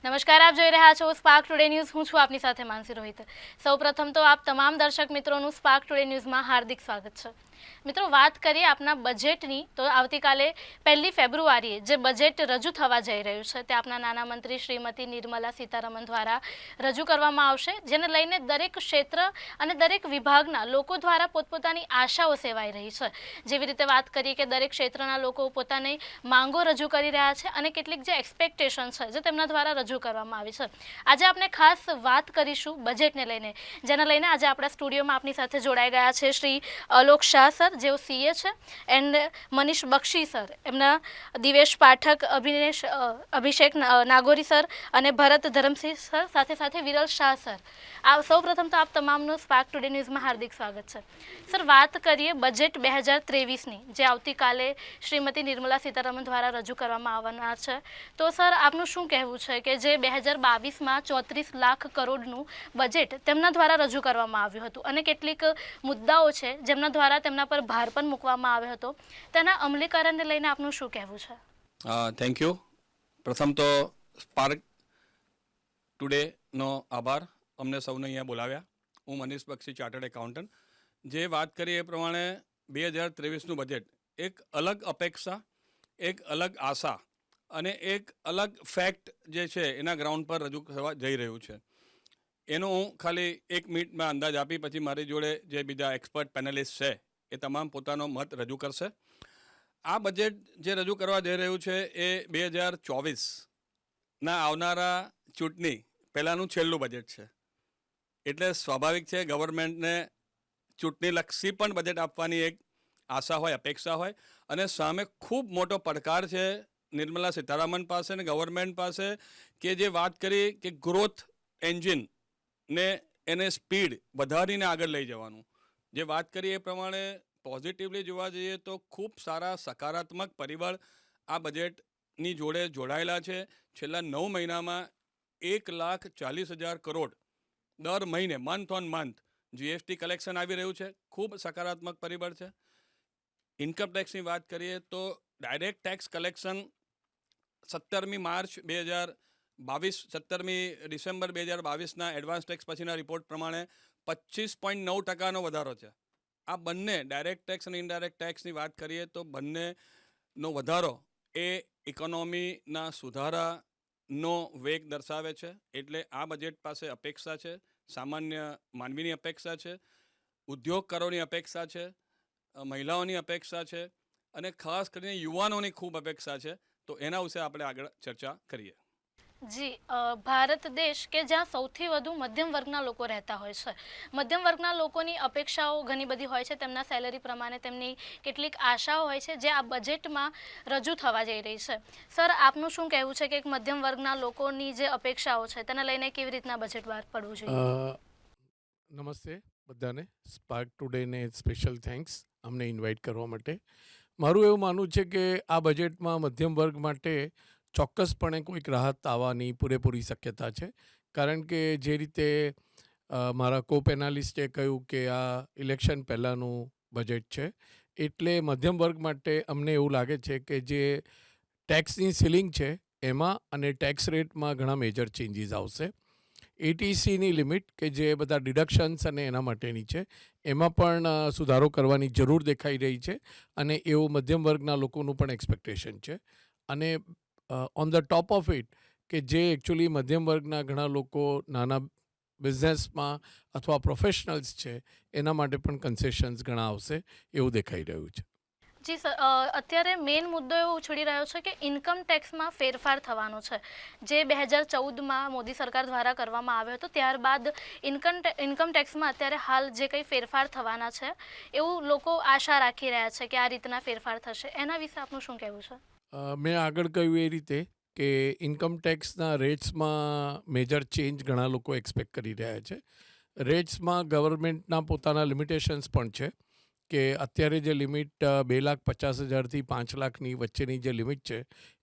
નમસ્કાર, આપ જોઈ રહ્યા છો સ્પાર્ક ટુડે ન્યૂઝ. હું છું આપની સાથે માનસી રોહિત. સૌપ્રથમ તો આપ તમામ દર્શક મિત્રોનું સ્પાર્ક ટુડે ન્યૂઝમાં હાર્દિક સ્વાગત છે. મિત્રો, વાત કરીએ આપના બજેટની તો આવતીકાલે 1 ફેબ્રુઆરીએ જે બજેટ રજૂ થવા જઈ રહ્યું છે તે આપના નાના મંત્રી શ્રીમતી નિર્મલા સીતારમણ દ્વારા રજૂ કરવામાં આવશે, જેને લઈને દરેક ક્ષેત્ર અને દરેક વિભાગના લોકો દ્વારા પોતપોતાની આશાઓ સેવાઈ રહી છે. જેવી રીતે વાત કરીએ કે દરેક ક્ષેત્રના લોકો પોતાની માંગો રજૂ કરી રહ્યા છે અને કેટલીક જે એક્સપેક્ટેશન છે જે તેમના દ્વારા રજૂ કરવામાં આવી છે. આજે આપણે ખાસ વાત કરીશું બજેટને લઈને, જેને લઈને આજે આપણા સ્ટુડિયોમાં આપની સાથે જોડાઈ ગયા છે શ્રી અલોક શાહ સર, જેઓ સીએ છે, એન્ડ મનીષ બક્ષી સર, એમના દિવેશ પાઠક, અભિષેક નાગોરી સર અને ભરત ધરમસિંહ સર, સાથે સાથે વિરલ શાહ સર. સૌપ્રથમ તો આપ તમામનું સ્પાર્ક ટુડે ન્યૂઝમાં હાર્દિક સ્વાગત છે. સર, વાત કરીએ બજેટ 2023ની, જે આવતીકાલે શ્રીમતી નિર્મલા સીતારમણ દ્વારા રજૂ કરવામાં આવવાના છે, તો સર આપનું શું કહેવું છે કે જે 2022માં 34 લાખ કરોડનું બજેટ તેમના દ્વારા રજૂ કરવામાં આવ્યું હતું અને કેટલીક મુદ્દાઓ છે જેમના દ્વારા તેમના પર ભાર પણ મૂકવામાં આવ્યો હતો, તેના અમલીકરણને લઈને આપનું શું કહેવું છે? Thank you. પ્રથમ તો સ્પાર્ક ટુડેનો આભાર, અમને સૌને અહીંયા બોલાવ્યા. હું મનીષ બક્ષી, ચાર્ટર્ડ એકાઉન્ટન્ટ. જે વાત કરી એ પ્રમાણે 2023નું બજેટ એક અલગ અપેક્ષા, એક અલગ આશા અને એક અલગ ફેક્ટ જે છે એના ગ્રાઉન્ડ પર રજૂ થવા જઈ રહ્યું છે. એનો હું ખાલી 1 મિનિટમાં અંદાજ આપી પછી મારી જોડે જે બીજા એક્સપર્ટ પેનલિસ્ટ છે એ તમામ પોતાનો મત રજૂ કરશે. આ બજેટ જે રજૂ કરવા જઈ રહ્યું છે એ 2024ના આવનારા ચૂંટણી પહેલાંનું છેલ્લું બજેટ છે. એટલે સ્વાભાવિક છે ગવર્મેન્ટને ચૂંટણીલક્ષી પણ બજેટ આપવાની એક આશા હોય, અપેક્ષા હોય, અને સામે ખૂબ મોટો પડકાર છે નિર્મલા સીતારામન પાસે અને ગવર્મેન્ટ પાસે, કે જે વાત કરી કે ગ્રોથ એન્જિન ને એને સ્પીડ વધારીને આગળ લઈ જવાનું. જે વાત કરી એ પ્રમાણે પોઝિટિવલી જોવા જઈએ તો ખૂબ સારા સકારાત્મક પરિબળ આ બજેટની જોડે જોડાયેલા છે. છેલ્લા 9 મહિનામાં 1,40,000 કરોડ દર મહિને, month on month GST collection આવી રહ્યું છે. ખૂબ સકારાત્મક પરિબળ છે. ઇન્કમ ટેક્સની વાત કરીએ તો ડાયરેક્ટ ટેક્સ કલેક્શન 17મી માર્ચ 2022, 17મી ડિસેમ્બર 2022ના એડવાન્સ ટેક્સ પછીના રિપોર્ટ પ્રમાણે 25.9% વધારો છે. આ બંને ડાયરેક્ટ ટેક્સ અને ઇનડાયરેક્ટ ટેક્સની વાત કરીએ તો બંનેનો વધારો એ ઇકોનોમીના સુધારાનો વેગ દર્શાવે છે. એટલે આ બજેટ પાસે અપેક્ષા છે, સામાન્ય માનવીની અપેક્ષા છે, ઉદ્યોગકારોની અપેક્ષા છે, મહિલાઓની અપેક્ષા છે અને ખાસ કરીને યુવાનોની ખૂબ અપેક્ષા છે. તો એના વિશે આપણે આગળ ચર્ચા કરીએ. જી, ભારત દેશ કે જ્યાં સૌથી વધુ મધ્યમ વર્ગના લોકો રહેતા હોય છે, મધ્યમ વર્ગના લોકોની અપેક્ષાઓ ઘણી બધી હોય છે. તેમના સેલરી પ્રમાણે તેમની કેટલીક આશાઓ હોય છે જે આ બજેટમાં રજૂ થવા જઈ રહી છે. સર, આપનું શું કહેવું છે કે મધ્યમ વર્ગના લોકોની જે અપેક્ષાઓ છે તેને લઈને કેવી રીતના બજેટ બહાર પડવું જોઈએ? નમસ્તે બધાને. સ્પાર્ક ટુડેને સ્પેશિયલ થેન્ક્સ અમને ઇન્વાઇટ કરવા માટે. મારું એવું માનવું છે કે આ બજેટમાં મધ્યમ વર્ગ માટે ચોક્કસપણે કોઈક રાહત આવવાની પૂરેપૂરી શક્યતા છે. કારણ કે જે રીતે મારા કો પેનાલિસ્ટે કહ્યું કે આ ઇલેક્શન પહેલાંનું બજેટ છે, એટલે મધ્યમ વર્ગ માટે અમને એવું લાગે છે કે જે ટેક્સની સીલિંગ છે એમાં અને ટેક્સ રેટમાં ઘણા મેજર ચેન્જીસ આવશે. એટીસીની લિમિટ કે જે બધા ડિડક્શન્સ અને એના માટેની છે, એમાં પણ સુધારો કરવાની જરૂર દેખાઈ રહી છે અને એવું મધ્યમ વર્ગના લોકોનું પણ એક્સપેક્ટેશન છે. અને on the top of it કે જે એકચ્યુઅલી મધ્યમ વર્ગના ઘણા લોકો નાના બિઝનેસમાં અથવા પ્રોફેશનલ્સ છે એના માટે પણ કન્સેશન્સ ઘણા આવશે એવું દેખાઈ રહ્યું છે. જી સર, અત્યારે મેઇન મુદ્દો એવો ઉછળી રહ્યો છે કે ઇન્કમ ટેક્સમાં ફેરફાર થવાનો છે, જે 2014માં મોદી સરકાર દ્વારા કરવામાં આવ્યો હતો. ત્યારબાદ ઇન્કમ ટેક્સમાં અત્યારે હાલ જે કંઈ ફેરફાર થવાના છે એવું લોકો આશા રાખી રહ્યા છે કે આ રીતના ફેરફાર થશે. એના વિશે આપનું શું કહેવું છે? મેં આગળ કહ્યું એ રીતે કે ઇન્કમ ટેક્સના રેટ્સમાં મેજર ચેન્જ ઘણા લોકો એક્સપેક્ટ કરી રહ્યા છે. રેટ્સમાં ગવર્મેન્ટના પોતાના લિમિટેશન્સ પણ છે કે અત્યારે જે લિમિટ 2,50,000થી 5 લાખની વચ્ચેની જે લિમિટ છે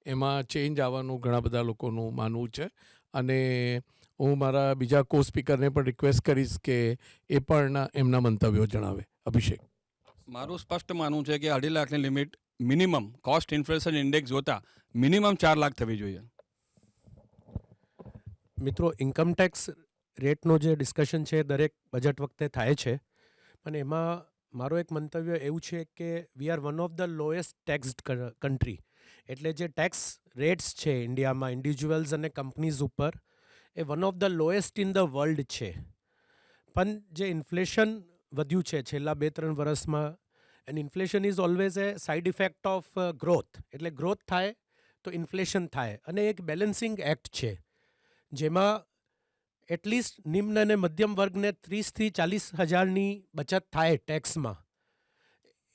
એમાં ચેન્જ આવવાનું ઘણા બધા લોકોનું માનવું છે. અને હું મારા બીજા કો સ્પીકરને પણ રિક્વેસ્ટ કરીશ કે એ પણ એમના મંતવ્યો જણાવે. અભિષેક. મારું સ્પષ્ટ માનવું છે કે 2.5 લાખની limit minimum cost inflation index જોતા મિનિમમ 4 લાખ થવી જોઈએ. મિત્રો, ઇન્કમટેક્સ રેટનો જે ડિસ્કશન છે એ દરેક બજેટ વખતે થાય છે, પણ એમાં મારો એક મંતવ્ય એવું છે કે we are one of the lowest taxed country. એટલે જે ટેક્સ રેટ્સ છે ઇન્ડિયામાં ઇન્ડિવિજ્યુઅલ્સ અને કંપનીઝ ઉપર, એ one of the lowest in the world છે. પણ જે ઇન્ફ્લેશન વધ્યું છે છેલ્લા 2-3 વર્ષમાં, and inflation is always a side effect of growth. એટલે ગ્રોથ થાય તો ઇન્ફ્લેશન થાય, અને એક બેલેન્સિંગ એક્ટ છે જેમાં એટલીસ્ટ નિમ્ન અને મધ્યમ વર્ગને 30,000 થી 40,000ની બચત થાય ટેક્સમાં.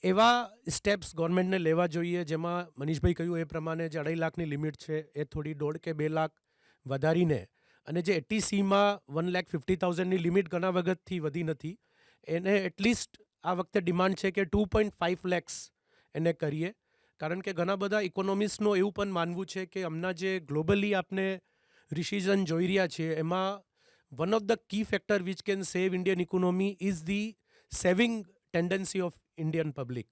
એવા સ્ટેપ્સ ગવર્મેન્ટને લેવા જોઈએ, જેમાં મનીષભાઈ કહ્યું એ પ્રમાણે જે 2.5 લાખની લિમિટ છે એ થોડી 1.5 કે 2 લાખ વધારીને, અને જે 80Cમાં 1,50,000ની લિમિટ ઘણા વખતથી વધી નથી, એને એટલીસ્ટ આ વખતે ડિમાન્ડ છે કે 2.5 lakhs એને કરીએ. કારણ કે ઘણા બધા ઇકોનોમિસ્ટનું એવું પણ માનવું છે કે હમણાં જે ગ્લોબલી આપણે રિસિઝન જોઈ રહ્યા છીએ, એમાં one of the key factor which can save Indian economy is the saving tendency of Indian public.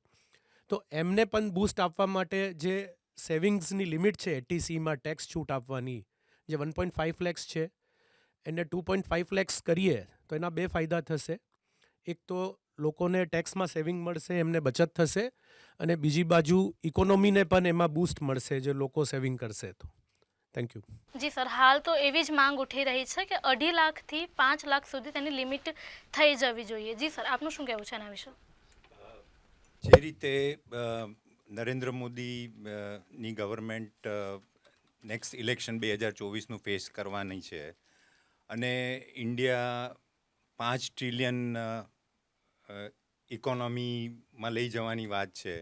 તો એમને પણ બૂસ્ટ આપવા માટે જે સેવિંગ્સની લિમિટ છે 80Cમાં ટેક્સ છૂટ આપવાની, જે 1.5 lakhs છે, એને 2.5 lakhs કરીએ તો એના 2 ફાયદા થશે. એક તો લોકોને ટેક્સમાં સેવિંગ મળશે, એમને બચત થશે, અને બીજી બાજુ ઇકોનોમીને પણ એમાં બૂસ્ટ મળશે જે લોકો સેવિંગ કરશે. તો થેન્ક યુ. જી સર, હાલ તો એવી જ માંગ ઉઠી રહી છે કે 2.5 લાખથી 5 લાખ સુધી તેની લિમિટ થઈ જવી જોઈએ. જી સર, આપનું શું કહેવું છે એના વિશે? જે રીતે નરેન્દ્ર મોદીની ગવર્મેન્ટ નેક્સ્ટ ઇલેક્શન 2024નું ફેસ કરવાની છે, અને ઇન્ડિયા 5 ટ્રિલિયન ઇકોનોમીમાં લઈ જવાની વાત છે,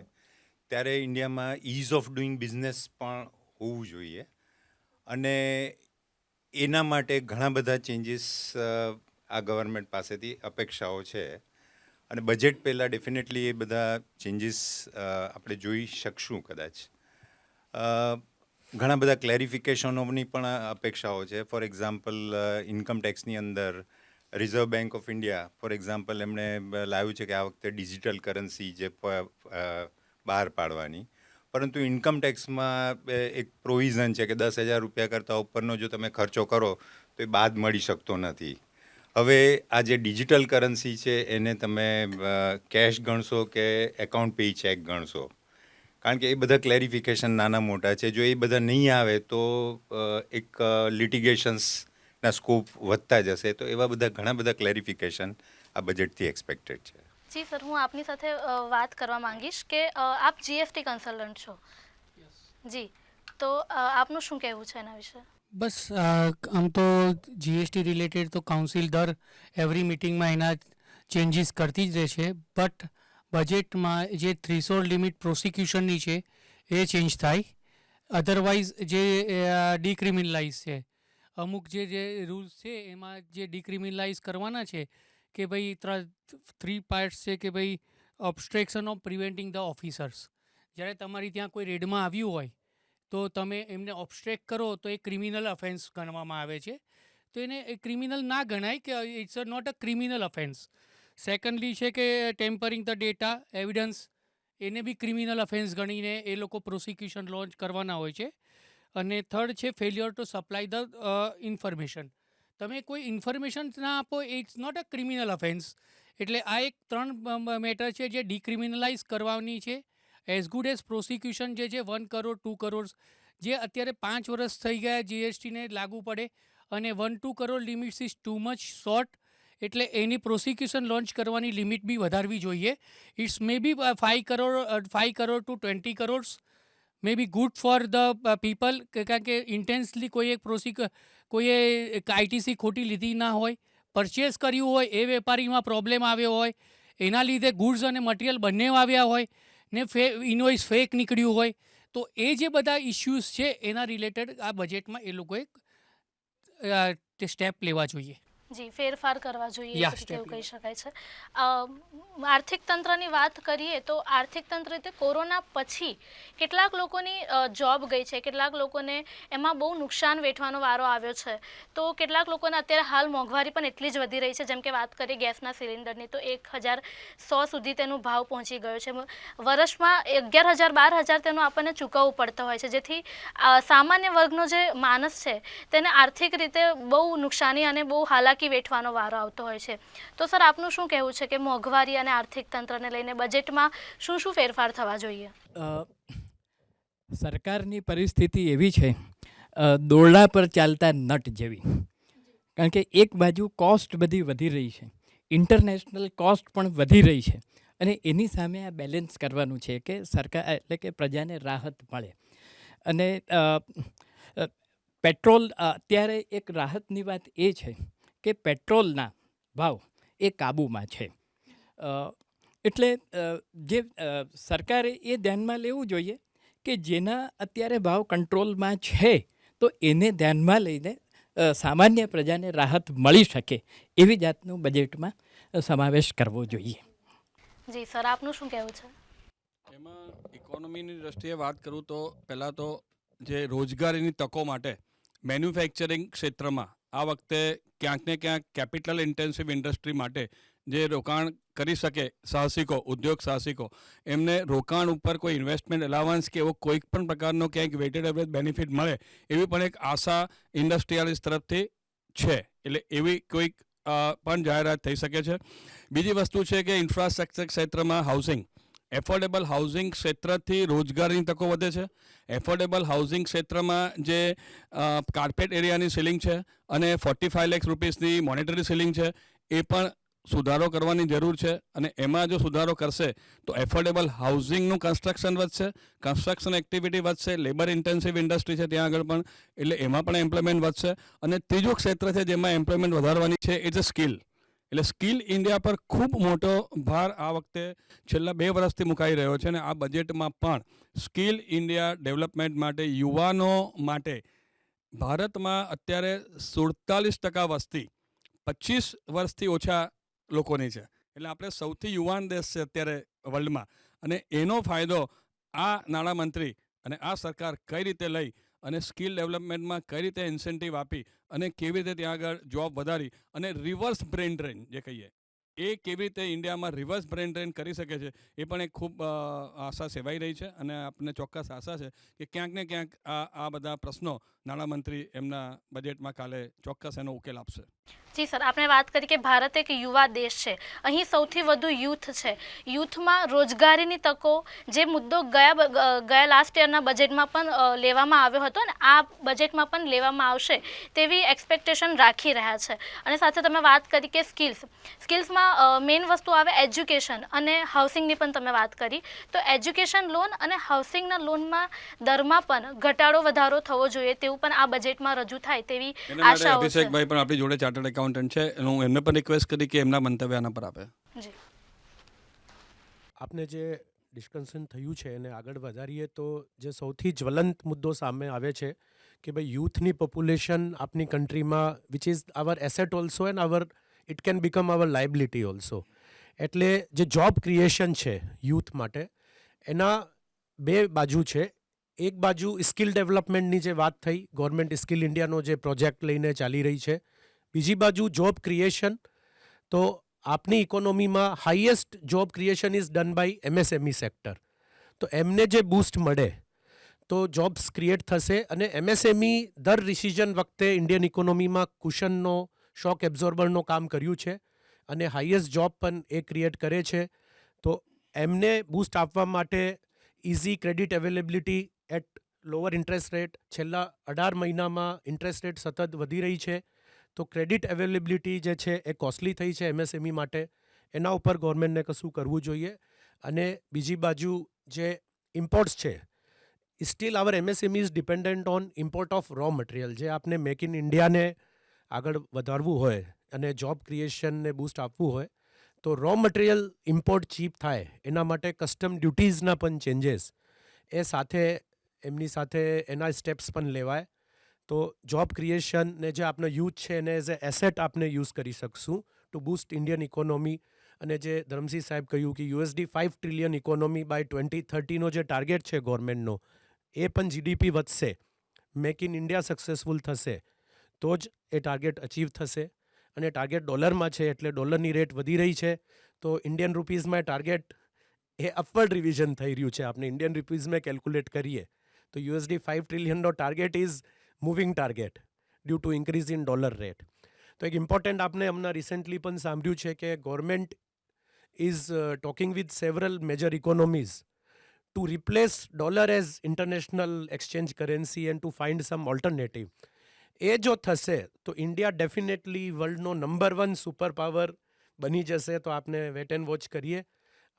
ત્યારે ઇન્ડિયામાં ઇઝ ઓફ ડુઈંગ બિઝનેસ પણ હોવું જોઈએ. અને એના માટે ઘણા બધા ચેન્જીસ આ ગવર્મેન્ટ પાસેથી અપેક્ષાઓ છે, અને બજેટ પહેલાં ડેફિનેટલી એ બધા ચેન્જીસ આપણે જોઈ શકશું કદાચ. ઘણા બધા ક્લેરિફિકેશનોની પણ અપેક્ષાઓ છે. ફોર એક્ઝામ્પલ, ઇન્કમ ટેક્સની અંદર reserve bank of India for example એમણે લાવ્યું છે કે આ વખતે ડિજિટલ કરન્સી જે બહાર પાડવાની, પરંતુ ઇન્કમ ટેક્સમાં એક પ્રોવિઝન છે કે 10,000 રૂપિયા કરતાં ઉપરનો જો તમે ખર્ચો કરો તો એ બાદ મળી શકતો નથી. હવે આ જે ડિજિટલ કરન્સી છે એને તમે કેશ ગણશો કે એકાઉન્ટ પે ચેક ગણશો, કારણ કે એ બધા ક્લેરિફિકેશન નાના મોટા છે. જો એ બધા નહીં આવે તો એક લિટિગેશન્સના સ્કોપ વધતા જશે. તો એવા બધા ઘણા બધા ક્લેરિફિકેશન આ બજેટથી એક્સપેક્ટેડ છે. જી સર, હું આપની સાથે વાત કરવા માંગીશ કે આપ જીએસટી કન્સલ્ટન્ટ છો. જી, તો આપનું શું કહેવું છે એના વિશે? બસ આમ તો જીએસટી રિલેટેડ તો કાઉન્સિલ દર એવરી મિટિંગમાં એના ચેન્જીસ કરતી જ રહે છે, બટ બજેટમાં જે થ્રેશોલ્ડ લિમિટ પ્રોસિક્યુશનની છે એ ચેન્જ થાય. અધરવાઇઝ જે ડિક્રિમિનલાઇઝ છે, અમુક જે રૂલ્સ છે એમાં જે ડિક્રિમિનલાઇઝ કરવાના છે કે ભાઈ 3 પાર્ટ્સ છે કે ભાઈ ઓબ્સ્ટ્રેક્શન ઓફ પ્રિવેન્ટિંગ ધ ઓફિસર્સ. જ્યારે તમારી ત્યાં કોઈ રેડમાં આવ્યું હોય તો તમે એમને ઓબ્સ્ટ્રેક્ટ કરો તો એ ક્રિમિનલ અફેન્સ ગણવામાં આવે છે. તો એને ક્રિમિનલ ના ગણાય, કે it's not a criminal offence. Secondly છે કે ટેમ્પરિંગ ધ ડેટા એવિડન્સ, એને બી ક્રિમિનલ અફેન્સ ગણીને એ લોકો પ્રોસિક્યુશન લોન્ચ કરવાના હોય છે. અને થર્ડ છે failure to supply the information. તમે કોઈ ઇન્ફોર્મેશન ના આપો, it's not a criminal offence. એટલે આ એક 3 મેટર છે જે ડિક્રિમિનલાઇઝ કરવાની છે. એઝ ગુડ એઝ પ્રોસિક્યુશન જે છે 1 કરોડ 2 કરોડ, જે અત્યારે 5 વર્ષ થઈ ગયા જીએસટીને લાગુ પડે, અને 1-2 crore limits is too much short. એટલે એની પ્રોસિક્યુશન લોન્ચ કરવાની લિમિટ બી વધારવી જોઈએ. It's may be 5 crore to 20 crores may be good for the people, કારણ કે ઇન્ટેન્સલી કોઈએ આઈટીસી ખોટી લીધી ના હોય, પરચેસ કર્યું હોય, એ વેપારીમાં પ્રોબ્લેમ આવ્યો હોય, એના લીધે ગુડ્સ અને મટીરિયલ બંને આવ્યા હોય, ને ઇનવોઇસ ફેક નીકળ્યું હોય, તો એ જે બધા ઇસ્યુઝ છે એના રિલેટેડ આ બજેટમાં એ લોકોએ સ્ટેપ લેવા જોઈએ. જી ફેરફાર કરવા જોઈએ Yeah, એક રીતે step એવું કહી શકાય છે. આર્થિક તંત્રની વાત કરીએ તો આર્થિક તંત્ર રીતે કોરોના પછી કેટલાક લોકોની જોબ ગઈ છે, કેટલાક લોકોને એમાં બહુ નુકસાન વેઠવાનો વારો આવ્યો છે. તો કેટલાક લોકોને અત્યારે હાલ મોંઘવારી પણ એટલી જ વધી રહી છે. જેમ કે વાત કરીએ ગેસના સિલિન્ડરની તો 1100 સુધી તેનો ભાવ પહોંચી ગયો છે. વર્ષમાં 11,000 12,000 તેનું આપણને ચૂકવવું પડતો હોય છે, જેથી સામાન્ય વર્ગનો જે માણસ છે તેને આર્થિક રીતે બહુ નુકસાની અને બહુ હાલાકી વેઠવાનો વારો આવતો હોય છે. તો સર આપનું શું કહેવું છે કે મોંઘવારી અને આર્થિક તંત્રને લઈને બજેટમાં શું શું ફેરફાર થવા જોઈએ? સરકારની પરિસ્થિતિ એવી છે, દોરડા પર ચાલતા નટ જેવી. કારણ કે એક બાજુ કોસ્ટ બધી વધી રહી છે, ઇન્ટરનેશનલ કોસ્ટ પણ વધી રહી છે, અને એની સામે આ બેલેન્સ કરવાનું છે કે સરકાર એટલે કે પ્રજાને રાહત મળે. અને પેટ્રોલ અત્યારે એક રાહતની વાત એ છે કે પેટ્રોલના ભાવ એ કાબૂમાં છે. એટલે જે સરકારે એ ધ્યાનમાં લેવું જોઈએ કે જેના અત્યારે ભાવ કંટ્રોલમાં છે તો એને ધ્યાનમાં લઈને સામાન્ય પ્રજાને રાહત મળી શકે એવી જાતનું બજેટમાં સમાવેશ કરવો જોઈએ. જી સર આપનું શું કહેવું છે? એમાં ઇકોનોમીની દ્રષ્ટિએ વાત કરું તો પહેલાં તો જે રોજગારીની તકો માટે મેન્યુફેક્ચરિંગ ક્ષેત્રમાં આ વખતે ક્યાંક ને ક્યાંક કેપિટલ ઇન્ટેન્સિવ ઇન્ડસ્ટ્રી માટે જે રોકાણ કરી શકે સાહસિકો, ઉદ્યોગ સાહસિકો, એમને રોકાણ ઉપર કોઈ ઇન્વેસ્ટમેન્ટ એલાવન્સ કે એવો કોઈક પણ પ્રકારનો ક્યાંક વેટેડ એવરેજ બેનિફિટ મળે એવી પણ એક આશા ઇન્ડસ્ટ્રીયાલિસ્ટ તરફથી છે. એટલે એવી કોઈક પણ જાહેરાત થઈ શકે છે. બીજી વસ્તુ છે કે ઇન્ફ્રાસ્ટ્રક્ચર ક્ષેત્રમાં હાઉસિંગ, એફોર્ડેબલ હાઉસિંગ ક્ષેત્રથી રોજગારીની તકો વધે છે. એફોર્ડેબલ હાઉસિંગ ક્ષેત્રમાં જે કાર્પેટ એરિયાની સીલિંગ છે અને 45 લાખ રૂપીસની મોનેટરી સીલિંગ છે એ પણ સુધારો કરવાની જરૂર છે. અને એમાં જો સુધારો કરશે તો એફોર્ડેબલ હાઉસિંગનું કન્સ્ટ્રક્શન વધશે, કન્સ્ટ્રક્શન એક્ટિવિટી વધશે, લેબર ઇન્ટેન્સિવ ઇન્ડસ્ટ્રી છે ત્યાં આગળ પણ, એટલે એમાં પણ એમ્પ્લોયમેન્ટ વધશે. અને ત્રીજું ક્ષેત્ર છે જેમાં એમ્પ્લોયમેન્ટ વધારવાની છે એ છે સ્કિલ. એટલે સ્કિલ ઇન્ડિયા પર ખૂબ મોટો ભાર આ વખતે છેલ્લા 2 વર્ષથી મુકાઈ રહ્યો છે. અને આ બજેટમાં પણ સ્કિલ ઇન્ડિયા ડેવલપમેન્ટ માટે, યુવાનો માટે, ભારતમાં અત્યારે 47% વસ્તી 25 વર્ષથી ઓછા લોકોની છે. એટલે આપણે સૌથી યુવાન દેશ છે અત્યારે વર્લ્ડમાં. અને એનો ફાયદો આ નાણામંત્રી અને આ સરકાર કઈ રીતે લઈ અને સ્કિલ ડેવલપમેન્ટમાં કઈ રીતે ઇન્સેન્ટિવ આપી અને કેવી રીતે ત્યાં આગળ જોબ વધારી અને રિવર્સ બ્રેન ડ્રેન જે કહીએ એ કેવી રીતે ઇન્ડિયામાં રિવર્સ બ્રેન ડ્રેન કરી શકે છે એ પણ એક ખૂબ આશા સેવાઈ રહી છે. અને આપણને ચોક્કસ આશા છે કે ક્યાંક ને ક્યાંક આ બધા પ્રશ્નો નાણામંત્રી એમના બજેટમાં કાલે ચોક્કસ એનો ઉકેલ આપશે. જી સર, આપણે વાત કરી કે ભારત એક યુવા દેશ છે, અહીં સૌથી વધુ યુથ છે. યુથમાં રોજગારીની તકો જે મુદ્દો ગયા લાસ્ટ યરના બજેટમાં પણ લેવામાં આવ્યો હતો ને આ બજેટમાં પણ લેવામાં આવશે તેવી એક્સપેક્ટેશન રાખી રહ્યા છે. અને સાથે તમે વાત કરી કે સ્કિલ્સમાં મેઇન વસ્તુ આવે એજ્યુકેશન અને હાઉસિંગની પણ તમે વાત કરી. તો એજ્યુકેશન લોન અને હાઉસિંગના લોનમાં દરમાં પણ ઘટાડો વધારો થવો જોઈએ તેવું પણ આ બજેટમાં રજૂ થાય તેવી આશાઓ છે. અભિષેકભાઈ પણ આપણી જોડે ચાર્ટર્ડ એકાઉન્ટન્ટ છે, હું એમને પણ રિક્વેસ્ટ કરી કે એમના મંતવ્ય આના પર આપે. જી આપને જે ડિસ્કશન થયું છે એને આગળ વધારીએ તો જે સૌથી જ્વલંત મુદ્દો સામે આવે છે કે ભાઈ યુથની પોપ્યુલેશન આપની કન્ટ્રીમાં which is our asset also and it can become our liability also. એટલે જે જોબ ક્રિએશન છે યુથ માટે એના 2 બાજુ છે. એક બાજુ સ્કિલ ડેવલપમેન્ટની જે વાત થઈ, ગવર્મેન્ટ સ્કિલ ઇન્ડિયાનો જે પ્રોજેક્ટ લઈને ચાલી રહી છે. બીજી બાજુ જોબ ક્રિએશન. તો આપની ઇકોનોમીમાં highest job creation is done by MSME sector. તો એમને જે બૂસ્ટ મળે તો જોબ્સ ક્રિએટ થશે. અને એમએસએમઈ દર રિસિઝન વખતે ઇન્ડિયન ઇકોનોમીમાં કુશનનો, શોક એબ્ઝોર્બરનો કામ કર્યું છે અને હાઈએસ્ટ જોબ પણ એ ક્રિએટ કરે છે. તો એમને બૂસ્ટ આપવા માટે easy credit availability at lower interest rate, છેલ્લા 18 મહિનામાં ઇન્ટરેસ્ટ રેટ સતત વધી રહી છે. તો ક્રેડિટ અવેલેબિલિટી જે છે એ કોસ્ટલી થઈ છે એમએસએમઈ માટે. એના ઉપર ગવર્મેન્ટને કશું કરવું જોઈએ. અને બીજી બાજુ જે ઇમ્પોર્ટ્સ છે, steel our MSME is dependent on import of raw material. જે આપણે મેક ઇન ઇન્ડિયાને આગળ વધારવું હોય અને જોબ ક્રિએશનને બૂસ્ટ આપવું હોય તો રો મટીરિયલ ઇમ્પોર્ટ ચીપ થાય એના માટે કસ્ટમ ડ્યુટીઝના પણ ચેન્જીસ એ સાથે એમની સાથે એના સ્ટેપ્સ પણ લેવાય. તો જોબ ક્રિએશન ને જે આપનો યુથ છે એને એઝ એ એસેટ આપણે યુઝ કરી શકશું ટુ બૂસ્ટ ઇન્ડિયન ઇકોનોમી. અને જે ધરમસિંહ સાહેબ કહ્યું કે $5 ટ્રિલિયન ઇકોનોમી બાય 2030નો જે ટાર્ગેટ છે ગવર્મેન્ટનો, એ પણ જીડીપી વધશે, મેક ઇન ઇન્ડિયા સક્સેસફુલ થશે તો જ એ ટાર્ગેટ અચીવ થશે. અને ટાર્ગેટ ડોલરમાં છે એટલે ડોલરની રેટ વધી રહી છે, તો ઇન્ડિયન રૂપીઝમાં ટાર્ગેટ એ અપવર્ડ રિવિઝન થઈ રહ્યું છે. આપણે ઇન્ડિયન રૂપીઝમાં કેલ્ક્યુલેટ કરીએ તો $5 ટ્રિલિયનનો target is moving target due to increase in dollar rate. તો એક ઇમ્પોર્ટન્ટ આપણે હમણાં રિસેન્ટલી પણ સાંભળ્યું છે કે government is talking with several major economies to replace dollar as international exchange currency and to find some alternative. એ જો થશે તો ઇન્ડિયા ડેફિનેટલી વર્લ્ડનો નંબર 1 સુપર પાવર બની જશે. તો આપણે વેટ એન્ડ વોચ કરીએ.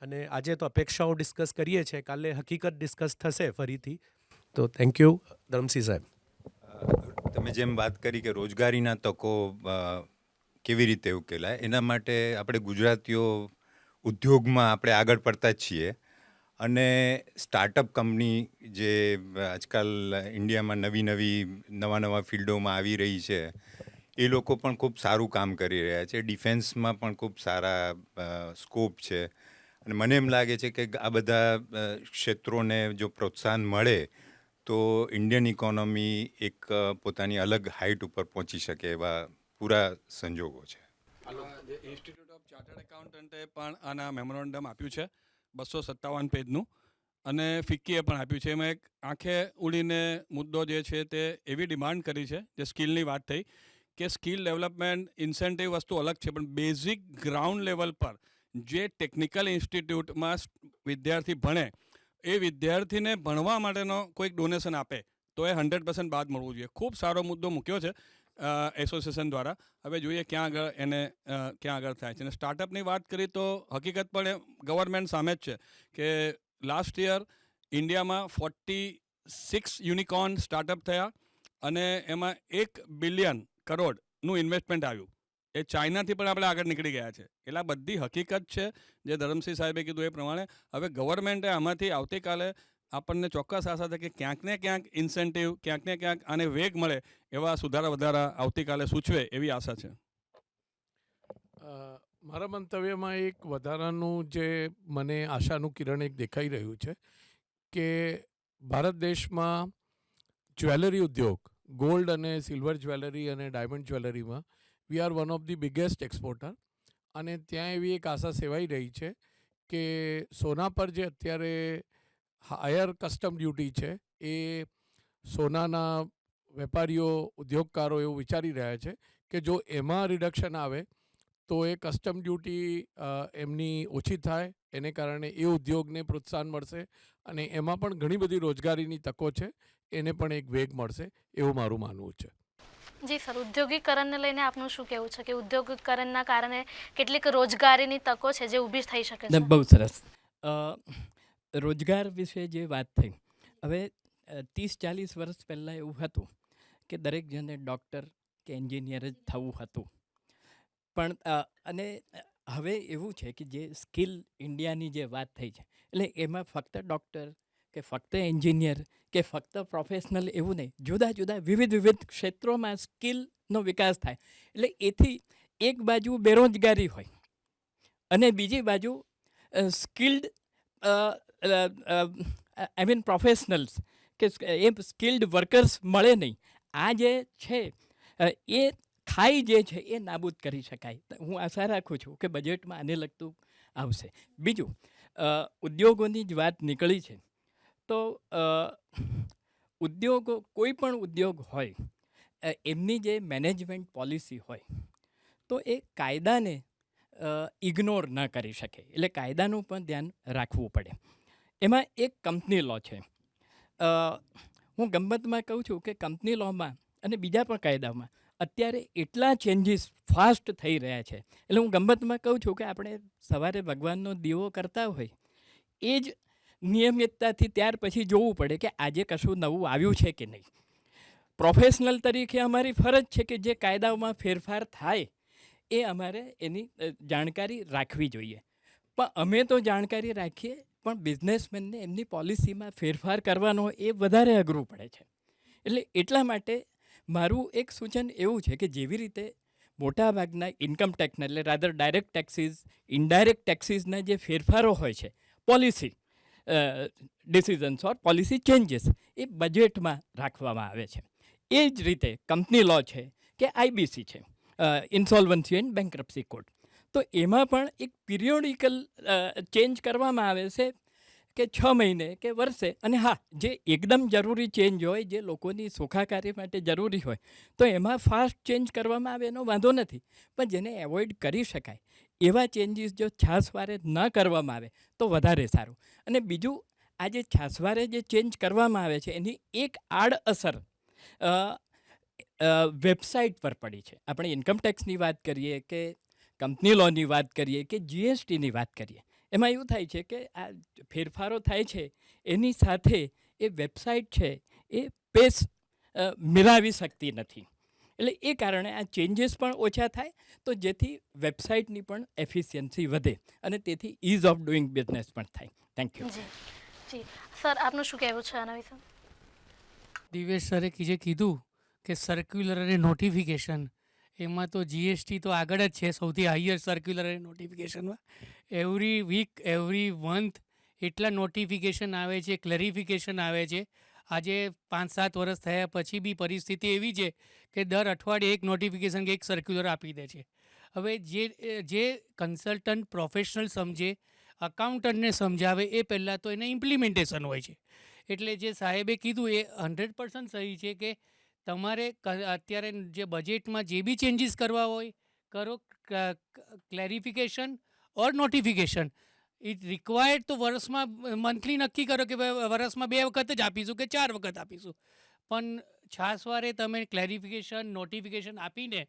અને આજે તો અપેક્ષાઓ ડિસ્કસ કરીએ છીએ, કાલે હકીકત ડિસ્કસ થશે ફરીથી. તો થેન્ક યુ ધરમસિંહ સાહેબ. તમે જેમ વાત કરી કે રોજગારીના તકો કેવી રીતે ઉકેલાય, એના માટે આપણે ગુજરાતીઓ ઉદ્યોગમાં આપણે આગળ પડતા જ છીએ. અને સ્ટાર્ટઅપ કંપની જે આજકાલ ઇન્ડિયામાં નવા ફિલ્ડોમાં આવી રહી છે, એ લોકો પણ ખૂબ સારું કામ કરી રહ્યા છે. ડિફેન્સમાં પણ ખૂબ સારા સ્કોપ છે. અને મને એમ લાગે છે કે આ બધા ક્ષેત્રોને જો પ્રોત્સાહન મળે તો ઇન્ડિયન ઇકોનોમી એક પોતાની અલગ હાઇટ ઉપર પહોંચી શકે એવા પૂરા સંજોગો છે. ઇન્સ્ટિટ્યૂટ ઓફ ચાર્ટર્ડ એકાઉન્ટન્ટે પણ આના મેમોરેન્ડમ આપ્યું છે 257 પેજનું, અને ફિક્કીએ પણ આપ્યું છે. એમાં એક આંખે ઉડીને મુદ્દો જે છે તે એવી ડિમાન્ડ કરી છે, જે સ્કિલની વાત થઈ, કે સ્કિલ ડેવલપમેન્ટ ઇન્સેન્ટિવ વસ્તુ અલગ છે, પણ બેઝિક ગ્રાઉન્ડ લેવલ પર જે ટેકનિકલ ઇન્સ્ટિટ્યૂટમાં વિદ્યાર્થી ભણે, એ વિદ્યાર્થીને ભણવા માટેનો કોઈક ડોનેશન આપે તો એ 100% બાદ મળવું જોઈએ. ખૂબ સારો મુદ્દો મૂક્યો છે એસોસિએશન દ્વારા. હવે જોઈએ ક્યાં આગળ થાય છે. અને સ્ટાર્ટઅપની વાત કરી તો હકીકત પણ ગવર્મેન્ટ સામે જ છે કે લાસ્ટ યર ઇન્ડિયામાં 46 યુનિકોર્ન સ્ટાર્ટઅપ થયા અને એમાં 1 બિલિયન કરોડનું ઇન્વેસ્ટમેન્ટ આવ્યું. એ ચાઇનાથી પણ આપણે આગળ નીકળી ગયા છે. એટલે આ બધી હકીકત છે જે ધરમસિંહ સાહેબે કીધું એ પ્રમાણે. હવે ગવર્મેન્ટે આમાંથી આવતીકાલે આપણને ચોક્કસ આશા છે કે ક્યાંક ને ક્યાંક ઇન્સેન્ટિવ, ક્યાંક ને ક્યાંક આને વેગ મળે એવા સુધારા વધારા આવતીકાલે સૂચવે એવી આશા છે. મારા મંતવ્યમાં એક વધારાનું જે મને આશાનું કિરણ એક દેખાઈ રહ્યું છે કે ભારત દેશમાં જ્વેલરી ઉદ્યોગ, ગોલ્ડ અને સિલ્વર જ્વેલરી અને ડાયમંડ જ્વેલરીમાં we are one of the biggest exporter. અને ત્યાં એવી એક આશા સેવાઈ રહી છે કે સોના પર જે અત્યારે હાયર કસ્ટમ ડ્યુટી છે, એ સોનાના વેપારીઓ, ઉદ્યોગકારો એવું વિચારી રહ્યા છે કે જો એમાં રિડક્શન આવે તો એ કસ્ટમ ડ્યુટી એમની ઓછી થાય, એને કારણે એ ઉદ્યોગને પ્રોત્સાહન મળશે અને એમાં પણ ઘણી બધી રોજગારીની તકો છે, એને પણ એક વેગ મળશે એવું મારું માનવું છે. જી સર, ઉદ્યોગીકરણને લઈને આપનું શું કહેવું છે કે ઉદ્યોગીકરણના કારણે કેટલીક રોજગારીની તકો છે જે ઊભી થઈ શકે છે? બહુ સરસ. રોજગાર વિશે જે વાત થઈ, હવે 30-40 વર્ષ પહેલાં એવું હતું કે દરેક જણે ડૉક્ટર કે એન્જિનિયર જ થવું હતું. પણ અને હવે એવું છે કે જે સ્કિલ ઇન્ડિયાની જે વાત થઈ છે, એટલે એમાં ફક્ત ડૉક્ટર કે ફક્ત એન્જિનિયર કે ફક્ત પ્રોફેશનલ એવું નહીં, જુદા જુદા વિવિધ ક્ષેત્રોમાં સ્કિલનો વિકાસ થાય. એટલે એથી એક બાજુ બેરોજગારી હોય અને બીજી બાજુ સ્કિલ્ડ પ્રોફેશનલ્સ કે એ સ્કિલ્ડ વર્કર્સ મળે નહીં. આ જે છે એ ખાઈ જે છે એ નાબૂદ કરી શકાય. હું આશા રાખું છું કે બજેટમાં આને લગતું આવશે. બીજું, ઉદ્યોગોની જ વાત નીકળી છે તો ઉદ્યોગો, કોઈ પણ ઉદ્યોગ હોય, એમની જે મેનેજમેન્ટ પોલિસી હોય તો એ કાયદાને ઇગ્નોર ન કરી શકે. એટલે કાયદાનું પણ ધ્યાન રાખવું પડે. એમાં એક કંપની લો છે. હું ગમ્મતમાં કહું છું કે કંપની લોમાં અને બીજા પણ કાયદામાં અત્યારે એટલા ચેન્જીસ ફાસ્ટ થઈ રહ્યા છે. એટલે હું ગમ્મતમાં કહું છું કે આપણે સવારે ભગવાનનો દીવો કરતા હોય એ જ નિયમિતતાથી ત્યાર પછી જોવું પડે કે આજે કશું નવું આવ્યું છે કે નહીં. પ્રોફેશનલ તરીકે અમારી ફરજ છે કે જે કાયદાઓમાં ફેરફાર થાય એ અમારે એની જાણકારી રાખવી જોઈએ. પણ અમે તો જાણકારી રાખીએ, પણ બિઝનેસમેનને એમની પોલિસીમાં ફેરફાર કરવાનો એ વધારે અઘરું પડે છે. એટલે એટલા માટે મારું એક સૂચન એવું છે કે જેવી રીતે મોટાભાગના ઇન્કમ ટેક્સના એટલે રાધર ડાયરેક્ટ ટેક્સીસ ઇનડાયરેક્ટ ટેક્સીસના જે ફેરફારો હોય છે પોલિસી ડિસિઝન્સ ઓર પોલિસી ચેન્જીસ એ બજેટમાં રાખવામાં આવે છે. એ જ રીતે કંપની લો છે કે આઈબીસી છે, ઇન્સોલ્વન્સી એન્ડ બેન્કરપ્સી કોડ, તો એમાં પણ એક પિરિયોડિકલ ચેન્જ કરવામાં આવે છે કે 6 મહિને કે વર્ષે. અને હા, જે એકદમ જરૂરી ચેન્જ હોય, જે લોકોની સુખાકારી માટે જરૂરી હોય, તો એમાં ફાસ્ટ ચેન્જ કરવામાં આવે એનો વાંધો નથી. પણ જેને એવોઇડ કરી શકાય એવા ચેન્જીસ જો છાસવારે ન કરવામાં આવે તો વધારે સારું. અને બીજું, આ જે છાસવારે જે ચેન્જ કરવામાં આવે છે એની એક આડઅસર વેબસાઇટ પર પડી છે. આપણે ઇન્કમટેક્સની વાત કરીએ કે કંપની લોની વાત કરીએ કે જીએસટીની વાત કરીએ, એમાં એવું થાય છે કે આ ફેરફારો થાય છે એની સાથે એ વેબસાઇટ છે એ પેસ મિલાવી શકતી નથી. એટલે એ કારણે આ ચેન્જીસ પણ ઓછા થાય તો જેથી વેબસાઇટની પણ એફિશિયન્સી વધે અને તેથી ઇઝ ઓફ ડુઈંગ બિઝનેસ પણ થાય. Thank you. જી જી સર, આપનું શું કહેવું છે આના વિશે? દિવેશ સરે જે કીધું કે સર્ક્યુલર અને નોટિફિકેશન, એમાં તો જીએસટી તો આગળ જ છે, સૌથી હાઈએસ્ટ સર્ક્યુલર અને નોટિફિકેશનમાં. એવરી વીક એવરી મંથ એટલા નોટિફિકેશન આવે છે, ક્લેરિફિકેશન આવે છે. આજે 5-7 વર્ષ થયા પછી બી પરિસ્થિતિ એવી છે કે દર અઠવાડિયે એક નોટિફિકેશન કે એક સર્ક્યુલર આપી દે છે. હવે જે કન્સલ્ટન્ટ પ્રોફેશનલ સમજે, અકાઉન્ટન્ટને સમજાવે એ પહેલાં તો એને ઇમ્પ્લિમેન્ટેશન હોય છે. એટલે જે સાહેબે કીધું એ 100% સહી છે કે તમારે અત્યારે જે બજેટમાં જે બી ચેન્જીસ કરવા હોય કરો, clarification or notification it required તો વર્ષમાં મંથલી નક્કી કરો કે વર્ષમાં 2 વખત જ આપીશું કે 4 વખત આપીશું. પણ છાસવારે તમે ક્લેરિફિકેશન નોટિફિકેશન આપીને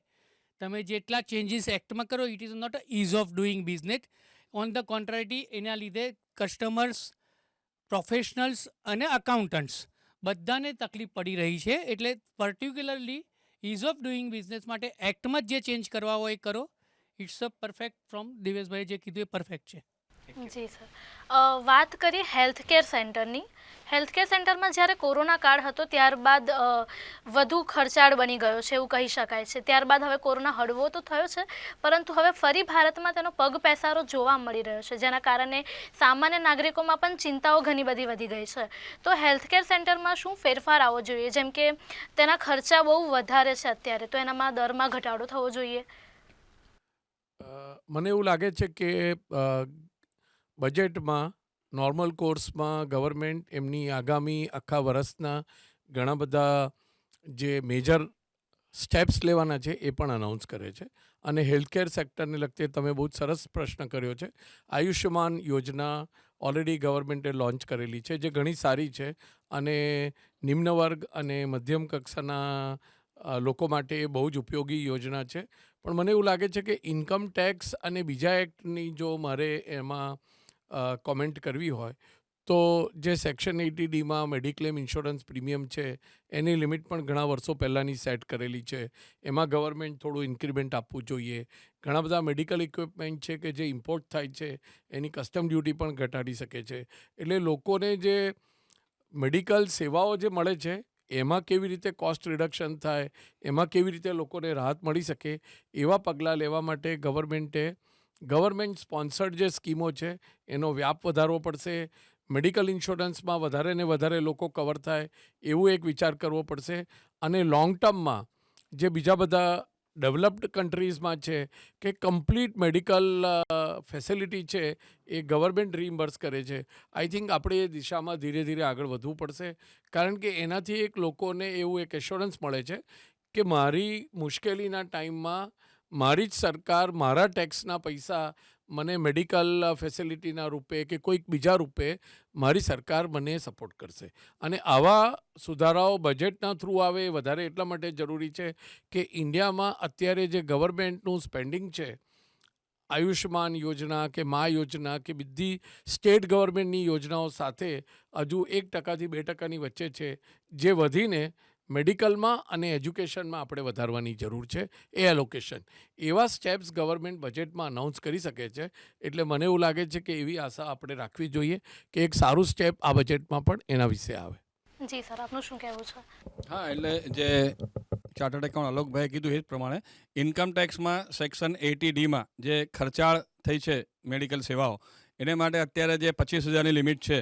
તમે જેટલા ચેન્જીસ એક્ટમાં કરો, it is not a ease of doing business. On the contrary, એના લીધે કસ્ટમર્સ, પ્રોફેશનલ્સ અને અકાઉન્ટન્ટ્સ બધાને તકલીફ પડી રહી છે. એટલે particularly is of doing business માટે એક્ટમાં જ જે ચેન્જ કરવા હોય એ કરો. ઇટ્સ અ પરફેક્ટ ફ્રોમ દિવેશભાઈ જે કીધું એ પરફેક્ટ છે. જી સર, વાત કરીએ હેલ્થકેર સેન્ટરની. હેલ્થકેર સેન્ટરમાં જ્યારે કોરોના કાળ હતો ત્યારબાદ વધુ ખર્ચાળ બની ગયો છે એવું કહી શકાય છે. ત્યારબાદ હવે કોરોના હળવો તો થયો છે, પરંતુ હવે ફરી ભારતમાં તેનો પગ પેસારો જોવા મળી રહ્યો છે, જેના કારણે સામાન્ય નાગરિકોમાં પણ ચિંતાઓ ઘણી બધી વધી ગઈ છે. તો હેલ્થકેર સેન્ટરમાં શું ફેરફાર આવવો જોઈએ? જેમ કે તેના ખર્ચા બહુ વધારે છે અત્યારે, તો એનામાં દરમાં ઘટાડો થવો જોઈએ. મને એવું લાગે છે કે બજેટમાં નોર્મલ કોર્સમાં ગવર્મેન્ટ એમની આગામી આખા વર્ષના ઘણા બધા જે મેજર સ્ટેપ્સ લેવાના છે એ પણ અનાઉન્સ કરે છે. અને હેલ્થકેર સેક્ટરને લગતે તમે બહુ જ સરસ પ્રશ્ન કર્યો છે. આયુષ્યમાન યોજના ઓલરેડી ગવર્મેન્ટે લોન્ચ કરેલી છે, જે ઘણી સારી છે અને નિમ્ન વર્ગ અને મધ્યમ કક્ષાના લોકો માટે એ બહુ જ ઉપયોગી યોજના છે. પણ મને એવું લાગે છે કે ઇન્કમ ટેક્સ અને બીજા એક્ટની જો મારે એમાં કોમેન્ટ કરવી હોય તો જે સેક્શન 80Dમાં મેડિક્લેમ ઇન્સ્યોરન્સ પ્રીમિયમ છે એની લિમિટ પણ ઘણા વર્ષો પહેલાંની સેટ કરેલી છે. એમાં ગવર્મેન્ટ થોડું ઇન્ક્રીમેન્ટ આપવું જોઈએ. ઘણા બધા મેડિકલ ઇક્વિપમેન્ટ છે કે જે ઇમ્પોર્ટ થાય છે એની કસ્ટમ ડ્યુટી પણ ઘટાડી શકે છે. એટલે લોકોને જે મેડિકલ સેવાઓ જે મળે છે એમાં કેવી રીતે કોસ્ટ રિડક્શન થાય, એમાં કેવી રીતે લોકોને રાહત મળી શકે, એવા પગલાં લેવા માટે ગવર્મેન્ટ સ્પોન્સર્ડ જે સ્કીમો છે એનો વ્યાપ વધારવો પડશે. મેડિકલ ઇન્સ્યોરન્સમાં વધારે ને વધારે લોકો કવર થાય એવું એક વિચાર કરવો પડશે. અને લોંગ ટર્મમાં જે બીજા બધા ડેવલપ્ડ કન્ટ્રીઝમાં છે કે કમ્પ્લીટ મેડિકલ ફેસિલિટી છે એ ગવર્મેન્ટ રીઇમ્બર્સ કરે છે. આઈ થિંક આપણે એ દિશામાં ધીરે ધીરે આગળ વધવું પડશે, કારણ કે એનાથી એક લોકોને એવું એક એશ્યોરન્સ મળે છે કે મારી મુશ્કેલીના ટાઈમમાં મારી જ સરકાર મારા ટેક્સના પૈસા મને મેડિકલ ફેસિલિટીના રૂપે કે કોઈક બીજા રૂપે મારી સરકાર મને સપોર્ટ કરશે. અને આવા સુધારાઓ બજેટના થ્રુ આવે એ વધારે એટલા માટે જરૂરી છે કે ઇન્ડિયામાં અત્યારે જે ગવર્મેન્ટનું સ્પેન્ડિંગ છે, આયુષ્યમાન યોજના કે મા યોજના કે બધી સ્ટેટ ગવર્મેન્ટની યોજનાઓ સાથે હજુ 1%થી 2%ની વચ્ચે છે, જે વધીને મેડિકલમાં અને એજ્યુકેશનમાં આપણે વધારવાની જરૂર છે. એ એલોકેશન એવા સ્ટેપ્સ ગવર્મેન્ટ બજેટમાં અનાઉન્સ કરી શકે છે. એટલે મને એવું લાગે છે કે એવી આશા આપણે રાખવી જોઈએ કે એક સારું સ્ટેપ આ બજેટમાં પણ એના વિશે આવે. જી સર, આપનું શું કહેવું છે? હા, એટલે જે ચાર્ટર્ડ એકાઉન્ટ અલોકભાઈએ કીધું એ જ પ્રમાણે ઇન્કમ ટેક્સમાં સેક્શન 80D જે ખર્ચાળ થઈ છે મેડિકલ સેવાઓ એને માટે અત્યારે જે 25,000ની લિમિટ છે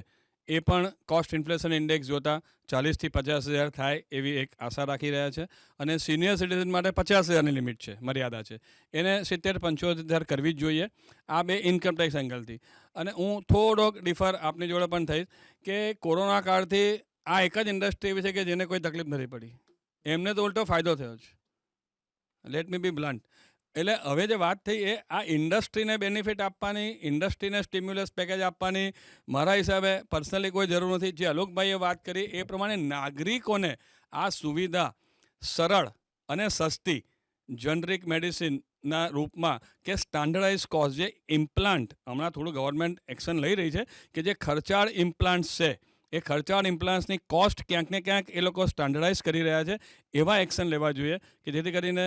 એ પણ કોસ્ટ ઇન્ફ્લેશન ઇન્ડેક્સ જોતાં 40,000 થી 50,000 થાય એવી એક આશા રાખી રહ્યા છે. અને સિનિયર સિટીઝન માટે 50,000ની લિમિટ છે, મર્યાદા છે, એને 70-75,000 કરવી જ જોઈએ. આ બે ઇન્કમ ટેક્સ એંગલથી. અને હું થોડોક ડિફર આપની જોડે પણ થઈશ કે કોરોના કાળથી આ એક જ ઇન્ડસ્ટ્રી એવી છે કે જેને કોઈ તકલીફ નથી પડી, એમને તો ઉલટો ફાયદો થયો છે. લેટ મી બી બ્લન્ટ. એટલે હવે જે વાત થઈ એ આ ઇન્ડસ્ટ્રીને બેનિફિટ આપવાની, ઇન્ડસ્ટ્રીને સ્ટિમ્યુલસ પેકેજ આપવાની મારા હિસાબે પર્સનલી કોઈ જરૂર નથી. જે અલોકભાઈએ વાત કરી એ પ્રમાણે નાગરિકોને આ સુવિધા સરળ અને સસ્તી જનરિક મેડિસિનના રૂપમાં કે સ્ટાન્ડર્ડાઇઝ કોસ્ટ જે ઇમ્પ્લાન્ટ, હમણાં થોડું ગવર્મેન્ટ એક્શન લઈ રહી છે કે જે ખર્ચાળ ઇમ્પ્લાન્ટ્સ છે એ ખર્ચાળ ઇમ્પ્લાન્ટ્સની કોસ્ટ ક્યાંક ને ક્યાંક એ લોકો સ્ટાન્ડર્ડાઇઝ કરી રહ્યા છે. એવા એક્શન લેવા જોઈએ કે જેથી કરીને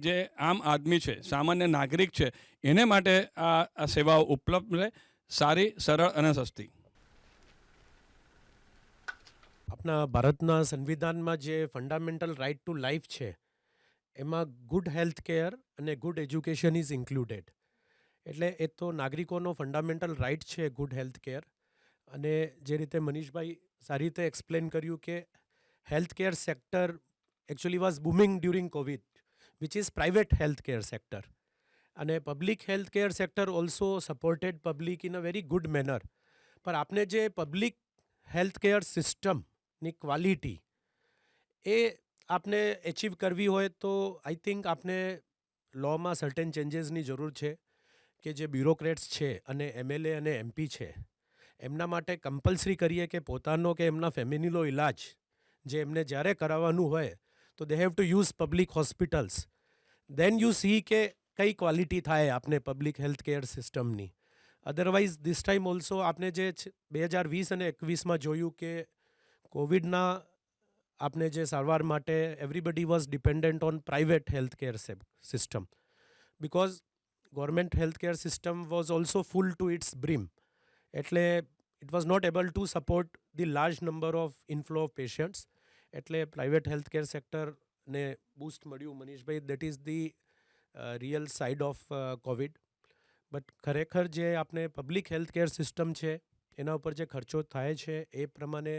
જે આમ આદમી છે, સામાન્ય નાગરિક છે, એને માટે આ સેવાઓ ઉપલબ્ધ રહે, સારી, સરળ અને સસ્તી. આપણા ભારતના સંવિધાનમાં જે ફંડામેન્ટલ રાઇટ ટુ લાઈફ છે એમાં ગુડ હેલ્થ કેર અને ગુડ એજ્યુકેશન ઇઝ ઇન્ક્લુડેડ. એટલે એ તો નાગરિકોનો ફંડામેન્ટલ રાઇટ છે ગુડ હેલ્થ કેર. અને જે રીતે મનીષભાઈ સારી રીતે એક્સપ્લેન કર્યું કે health care sector actually was booming during Covid, which is private health care sector. અને public health care sector also supported public in a very good manner. પણ આપણે જે પબ્લિક હેલ્થ કેર સિસ્ટમની ક્વોલિટી એ આપને achieve કરવી હોય તો આઈ થિંક આપને લોમાં સર્ટેન ચેન્જીસની જરૂર છે કે જે બ્યુરોક્રેટ્સ છે અને MLA અને MP છે એમના માટે કમ્પલસરી કરીએ કે પોતાનો કે એમના ફેમિલીનો ઇલાજ જે એમને જ્યારે કરાવવાનું હોય તો they have to use public hospitals. Then you see કે કઈ ક્વોલિટી થાય આપને પબ્લિક હેલ્થ કેર સિસ્ટમની. અદરવાઇઝ ધીસ ટાઈમ ઓલ્સો આપણે જે 2020 અને 21માં જોયું કે કોવિડના આપને જે સારવાર માટે everybody was dependent on private health care system because government health care system was also full to its brim. એટલે it was not able to support the large number of inflow of patients. એટલે private health care સેક્ટરને boost મળ્યું. મનીષભાઈ, that is the real side of Covid. But ખરેખર જે આપણે public health care system છે એના ઉપર જે ખર્ચો થાય છે એ પ્રમાણે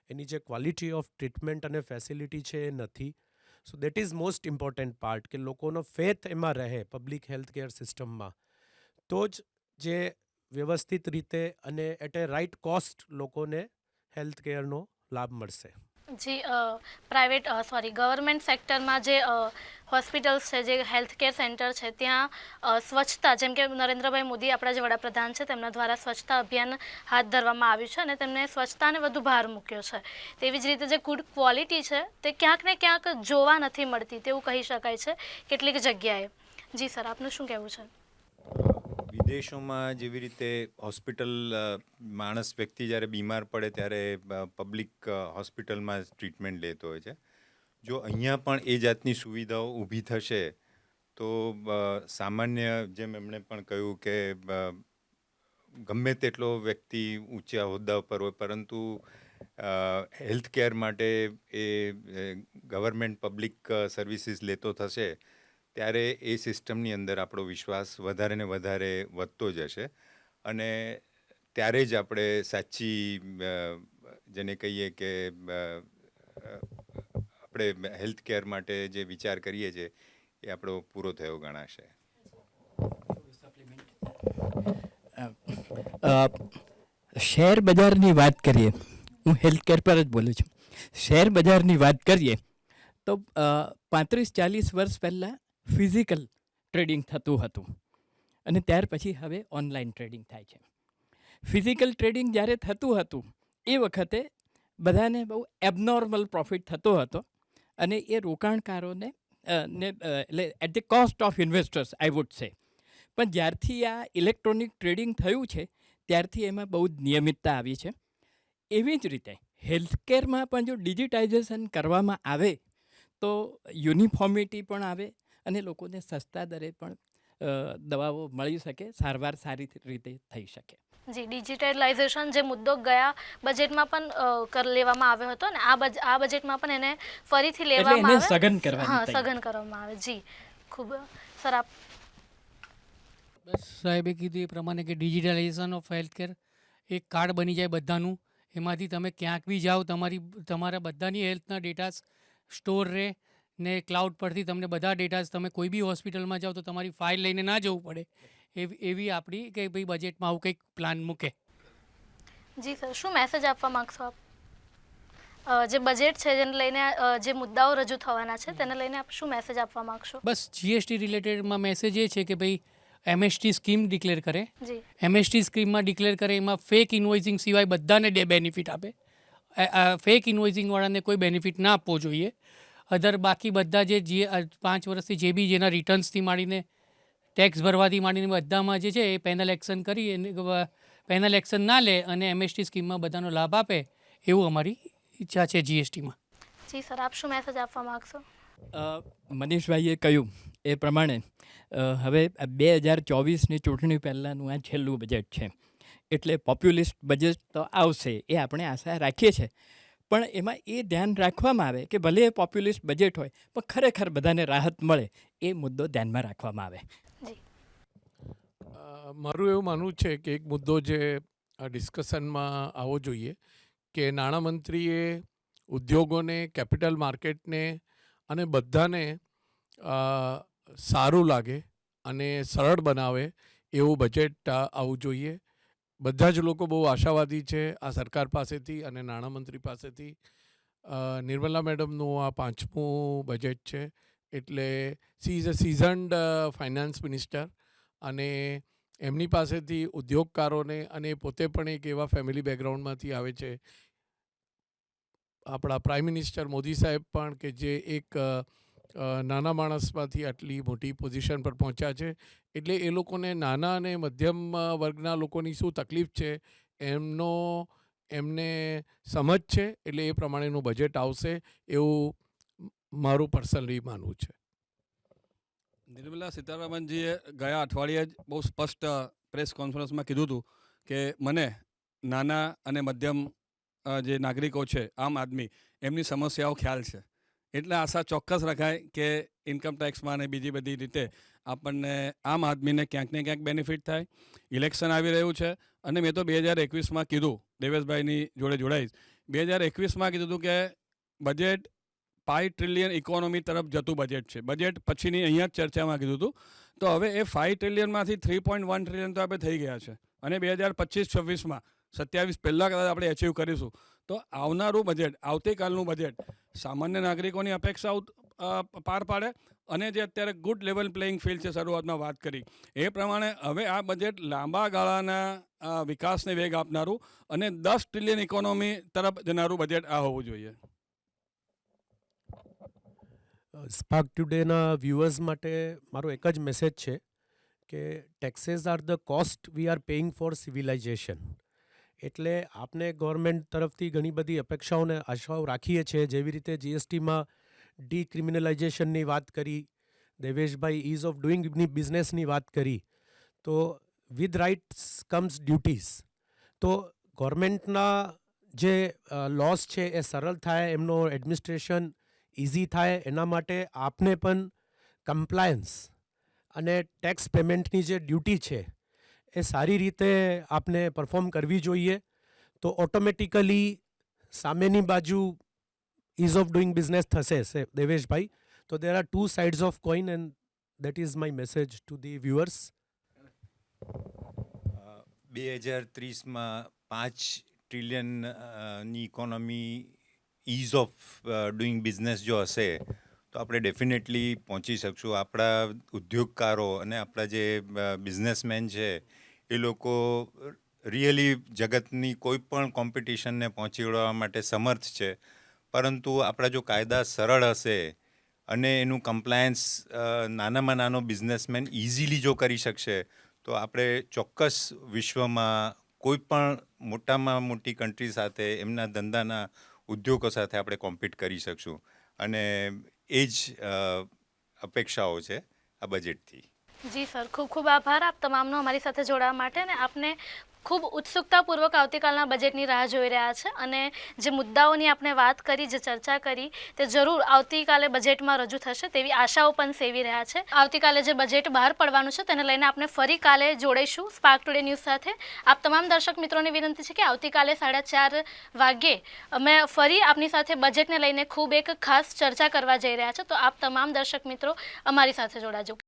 એની જે ક્વોલિટી ઓફ ટ્રીટમેન્ટ અને ફેસિલિટી છે એ નથી. So that is most important part કે લોકોનો ફેથ એમાં રહે પબ્લિક હેલ્થ કેર સિસ્ટમમાં, તો જ જે વ્યવસ્થિત રીતે અને એટ એ રાઇટ કોસ્ટ લોકોને હેલ્થ કેરનો લાભ મળશે. જી, ગવર્મેન્ટ સેક્ટરમાં જે હોસ્પિટલ્સ છે, જે હેલ્થ કેર સેન્ટર છે, ત્યાં સ્વચ્છતા, જેમ કે નરેન્દ્રભાઈ મોદી આપણા જે વડાપ્રધાન છે તેમના દ્વારા સ્વચ્છતા અભિયાન હાથ ધરવામાં આવ્યું છે અને તેમને સ્વચ્છતાને વધુ ભાર મૂક્યો છે. તેવી જ રીતે જે ગુડ ક્વોલિટી છે તે ક્યાંક ને ક્યાંક જોવા નથી મળતી તેવું કહી શકાય છે કેટલીક જગ્યાએ. જી સર, આપનું શું કહેવું છે? વિદેશોમાં જેવી રીતે હોસ્પિટલ વ્યક્તિ જ્યારે બીમાર પડે ત્યારે પબ્લિક હોસ્પિટલમાં ટ્રીટમેન્ટ લેતો હોય છે. જો અહીંયા પણ એ જાતની સુવિધાઓ ઊભી થશે તો સામાન્ય, જેમ એમણે પણ કહ્યું કે ગમે તેટલો વ્યક્તિ ઊંચા હોદ્દા ઉપર હોય પરંતુ હેલ્થ કેર માટે એ ગવર્મેન્ટ પબ્લિક સર્વિસીસ લેતો થશે ત્યારે એ સિસ્ટમની અંદર આપણો વિશ્વાસ વધારે ને વધારે વધતો જશે. અને ત્યારે જ આપણે સાચી જેને કહીએ કે આપણે હેલ્થ કેર માટે જે વિચાર કરીએ છીએ એ આપણો પૂરો થયો ગણાશે. શેર બજારની વાત કરીએ, હું હેલ્થ કેર પર જ બોલું છું. શેર બજારની વાત કરીએ તો 35-40 વર્ષ પહેલાં ફિઝિકલ ટ્રેડિંગ થતું હતું અને ત્યાર પછી હવે ઓનલાઈન ટ્રેડિંગ થાય છે. ફિઝિકલ ટ્રેડિંગ જ્યારે થતું હતું એ વખતે બધાને બહુ એબનોર્મલ પ્રોફિટ થતો હતો અને એ રોકાણકારોને એટલે at the cost of investors I would say. પણ જ્યારથી આ ઇલેક્ટ્રોનિક ટ્રેડિંગ થયું છે ત્યારથી એમાં બહુ જ નિયમિતતા આવી છે. એવી જ રીતે હેલ્થકેરમાં પણ જો ડિજિટાઇઝેશન કરવામાં આવે તો યુનિફોર્મિટી પણ આવે અને લોકોને સસ્તા દરે પણ દવાઓ મળી શકે, સારવાર સારી રીતે થઈ શકે. જી, ડિજિટલાઇઝેશન જે મુદ્દો ગયા બજેટમાં પણ લેવામાં આવ્યો હતો ને આ બજેટમાં પણ એને ફરીથી એટલે લેવામાં એને આવે. સઘન હા, કરવાની સઘન કરવામાં આવે. જી, ખૂબ સર આપ. બસ સાહેબે કીધું એ પ્રમાણે કે ડિજિટલાઇઝેશન ઓફ હેલ્થકેર એક કાર્ડ બની જાય બધાનું, એમાંથી તમે ક્યાંક બી જાઓ તમારા બધાની હેલ્થના ડેટા સ્ટોર રહે ને ક્લાઉડ પરથી તમને બધા ડેટા, તમે કોઈ બી હોસ્પિટલમાં જાઓ તો તમારી ફાઇલ લઈને ના જવું પડે, એવી આપણી કે ભાઈ બજેટમાં આવું કંઈક પ્લાન મૂકે. જી સર, શું મેસેજ આપવા માંગશો આપ? જે બજેટ છે જેને લઈને જે મુદ્દાઓ રજૂ થવાના છે તેને લઈને આપ શું મેસેજ આપવા માંગશો? બસ જીએસટી રિલેટેડમાં મેસેજ એ છે કે ભાઈ એમએસટી સ્કીમ ડિક્લેર કરે. જી, એમએસટી સ્કીમમાં ડિક્લેર કરે, એમાં ફેક ઇન્વોઇસિંગ સિવાય બધાને બેનિફિટ આપે. ફેક ઇન્વોઇસિંગવાળાને કોઈ બેનિફિટ ના આપવો જોઈએ. બાકી બધા જે 5 વર્ષથી જે બી જેના રિટર્ન્સથી માંડીને ટેક્સ ભરવાથી માંડીને બધામાં જે છે એ પેનલ એક્શન કરી પેનલ એક્શન ના લે અને એમએસટી સ્કીમમાં બધાનો લાભ આપે, એવું અમારી ઈચ્છા છે જીએસટીમાં. જી સર, આપ શું મેસેજ આપવા માંગશો? મનીષભાઈએ કહ્યું એ પ્રમાણે હવે 2024ની ચૂંટણી પહેલાંનું આ છેલ્લું બજેટ છે, એટલે પોપ્યુલિસ્ટ બજેટ તો આવશે એ આપણે આશા રાખીએ છીએ. પણ એમાં એ ધ્યાન રાખવામાં આવે કે ભલે એ પોપ્યુલિસ્ટ બજેટ હોય પણ ખરેખર બધાને રાહત મળે, એ મુદ્દો ધ્યાનમાં રાખવામાં આવે. જી, મારું એવું માનવું છે કે એક મુદ્દો જે ડિસ્કશનમાં આવવો જોઈએ કે નાણામંત્રીએ ઉદ્યોગોને, કેપિટલ માર્કેટને અને બધાને સારું લાગે અને સરળ બનાવે એવું બજેટ આવવું જોઈએ. બધા જ લોકો બહુ આશાવાદી છે આ સરકાર પાસેથી અને નાણામંત્રી પાસેથી. નિર્મલા મેડમનું આ 5મું બજેટ છે, એટલે she is a seasoned finance minister અને એમની પાસેથી ઉદ્યોગકારોને, અને પોતે પણ એક એવા ફેમિલી બેકગ્રાઉન્ડમાંથી આવે છે. આપણા પ્રાઇમ મિનિસ્ટર મોદી સાહેબ પણ કે જે એક નાના માણસમાંથી આટલી મોટી પોઝિશન પર પહોંચ્યા છે, એટલે એ લોકોને નાના અને મધ્યમ વર્ગના લોકોની શું તકલીફ છે એમને સમજ છે, એટલે એ પ્રમાણેનું બજેટ આવશે એવું મારું પર્સનલી માનવું છે. નિર્મલા સીતારામનજીએ ગયા અઠવાડિયે જ બહુ સ્પષ્ટ પ્રેસ કોન્ફરન્સમાં કીધું હતું કે મને નાના અને મધ્યમ જે નાગરિકો છે, આમ આદમી, એમની સમસ્યાઓ ખ્યાલ છે. એટલે આશા ચોક્કસ રખાય કે ઇન્કમ ટેક્સમાં અને બીજી બધી રીતે આપણને આમ આદમીને ક્યાંક ને ક્યાંક બેનિફિટ થાય. ઇલેક્શન આવી રહ્યું છે અને મેં તો 2021માં કીધું, દેવેશભાઈની જોડે જોડાઈશ, 2021માં કીધું હતું કે બજેટ 5 ટ્રિલિયન ઇકોનોમી તરફ જતું બજેટ છે. બજેટ પછીની અહીંયા જ ચર્ચામાં કીધું હતું. તો હવે એ 5 ટ્રિલિયનમાંથી 3.1 ટ્રિલિયન તો આપણે થઈ ગયા છે અને 2025-26માં 27 પહેલાં કદાચ આપણે અચીવ કરીશું તો આવનારું બજેટ, આવતીકાલનું બજેટ સામાન્ય નાગરિકોની અપેક્ષાઓ પાર પાડે અને જે અત્યારે ગુડ લેવલ પ્લેઇંગ ફિલ્ડ છે, શરૂઆતમાં વાત કરી એ પ્રમાણે, હવે આ બજેટ લાંબા ગાળાના વિકાસને વેગ આપનારું અને 10 ટ્રિલિયન ઇકોનોમી તરફ જનારું બજેટ આ હોવું જોઈએ. સ્પાર્ક ટુડેના વ્યૂઅર્સ માટે મારો એક જ મેસેજ છે કે taxes are the cost we are paying for civilisation. એટલે આપને ગવર્મેન્ટ તરફથી ઘણી બધી અપેક્ષાઓને આશાઓ રાખીએ છીએ, જેવી રીતે જીએસટીમાં ડીક્રિમિનલાઇઝેશનની વાત કરી, દેવેશભાઈ ઇઝ ઓફ ડુઈંગ બિઝનેસની વાત કરી, તો વિથ રાઇટ્સ કમ્સ ડ્યુટીઝ. તો ગવર્મેન્ટના જે લોસ છે એ સરળ થાય, એમનો એડમિનિસ્ટ્રેશન ઇઝી થાય, એના માટે આપને પણ કમ્પ્લાયન્સ અને ટેક્સ પેમેન્ટની જે ડ્યુટી છે એ સારી રીતે આપને પરફોર્મ કરવી જોઈએ. તો ઓટોમેટિકલી સામેની બાજુ ઇઝ ઓફ ડુઈંગ બિઝનેસ થશે દેવેશભાઈ. તો there are 2 sides of coin and that is my message to the viewers. 2030માં 5 ટ્રિલિયનની economy is of doing business જો હશે તો આપણે ડેફિનેટલી પહોંચી શકશું. આપણા ઉદ્યોગકારો અને આપણા જે બિઝનેસમેન છે એ લોકો રિયલી જગતની કોઈ પણ કોમ્પિટિશનને પહોંચી વળવા માટે સમર્થ છે. પરંતુ આપણા જો કાયદા સરળ હશે અને એનું કમ્પ્લાયન્સ નાનામાં નાનો બિઝનેસમેન ઇઝીલી જો કરી શકશે તો આપણે ચોક્કસ વિશ્વમાં કોઈ પણ મોટામાં મોટી કન્ટ્રી સાથે, એમના ધંધાના ઉદ્યોગો સાથે આપણે કોમ્પિટ કરી શકશું. અને એ જ અપેક્ષાઓ છે આ બજેટથી. જી સર, ખૂબ ખૂબ આભાર આપ તમામનો અમારી સાથે જોડાવા માટે. ને આપને ખૂબ ઉત્સુકતાપૂર્વક આવતીકાલના બજેટની રાહ જોઈ રહ્યા છે અને જે મુદ્દાઓની આપણે વાત કરી, જે ચર્ચા કરી, તે જરૂર આવતીકાલે બજેટમાં રજૂ થશે તેવી આશાઓ પણ સેવી રહ્યા છે. આવતીકાલે જે બજેટ બહાર પડવાનું છે તેને લઈને આપણે ફરી કાલે જોડાઈશું સ્પાર્ક ટુડે ન્યૂઝ સાથે. આપ તમામ દર્શક મિત્રોને વિનંતી છે કે આવતીકાલે 4:30 વાગ્યે અમે ફરી આપની સાથે બજેટને લઈને ખૂબ એક ખાસ ચર્ચા કરવા જઈ રહ્યા છે, તો આપ તમામ દર્શક મિત્રો અમારી સાથે જોડાજો.